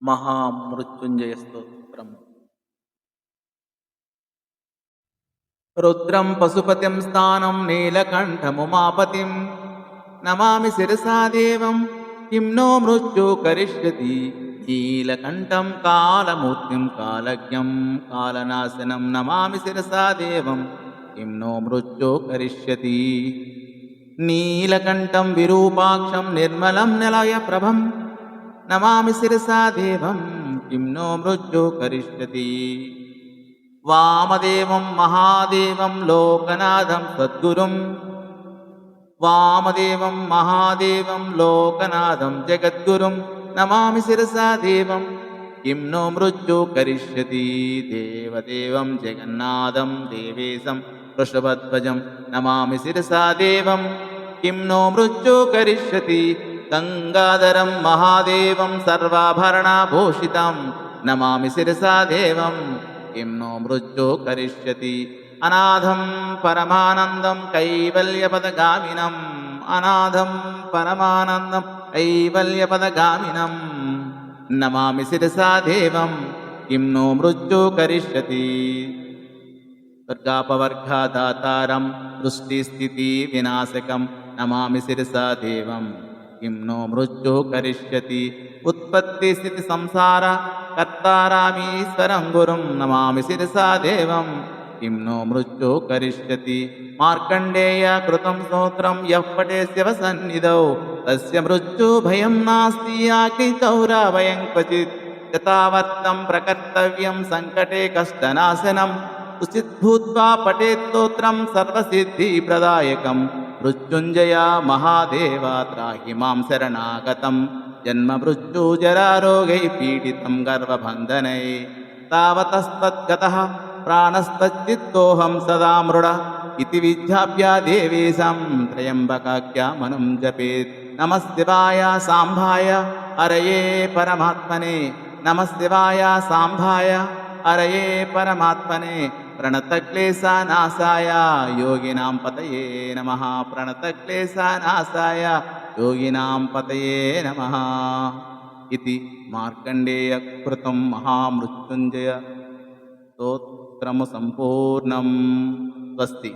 महामृत्युञ्जय स्तोत्रम्। रुद्रं पशुपतिं स्थानं नीलकण्ठमुमापतिं नमामि शिरसा देवं किं नो मृत्युः करिष्यति। नीलकण्ठं कालमूर्तिं कालज्ञं कालनाशनं नमामि शिरसा देवं किं नो मृत्युः करिष्यति। नीलकण्ठं विरूपाक्षं निर्मलं निलयप्रभं नमामि शिरसा देवं किं नो मृत्युः करिष्यति। वामदेवं महादेवं लोकनाथं सद्गुरुं वामदेवं महादेवं लोकनाथं जगद्गुरुं नमामि शिरसा देवं किं नो मृत्युः करिष्यति। देवदेवं जगन्नाथं देवेशं वृषभध्वजं नमामि शिरसा देवं किं नो मृत्युः करिष्यति। गङ्गाधरं महादेवं सर्वाभरणभूषितं नमामि शिरसा देवं किं नो मृत्युः करिष्यति। अनाथं परमानन्दं कैवल्यपदगामिनम् अनाथं परमानन्दं कैवल्यपदगामिनं नमामि शिरसा देवं किं नो मृत्युः करिष्यति। वर्गापवर्गादातारं सृष्टिस्थितिविनाशकं नमामि शिरसा देवं किं नो मृत्युः करिष्यति। उत्पत्तिस्थितिसंसार कर्तारामीश्वरं गुरुं नमामि शिरसा देवं किं नो मृत्युः करिष्यति। मार्कण्डेय कृतं स्तोत्रं यः पठेत् शिवसन्निधौ तस्य मृत्युभयं नास्ति आज्ञिचौराभयं क्वचित्। यथावत्तं प्रकर्तव्यं सङ्कटे कष्टनाशनम् उचित भूत्वा पठेत् स्तोत्रं सर्वसिद्धिप्रदायकं। मृत्युञ्जय महादेव त्राहि मां शरणागतं जन्म मृत्युजरारोगैः पीडितं गर्भबन्धनैः। तावतस्तद्गतः प्राणस्तच्चित्तोऽहं सदा मृड इति विज्ञाप्य देवेशं त्र्यम्बकाख्यामनं जपेत्। नमः शिवाय साम्भाय हरये परमात्मने नमः शिवाय साम्भाय हरये परमात्मने प्रणतक्लेशनाशाय योगिनां पतये नमः। प्रणतक्लेशनाशाय योगिनां पतये नमः इति मार्कण्डेयकृतं महामृत्युञ्जय स्तोत्रं सम्पूर्णम्। स्वस्ति।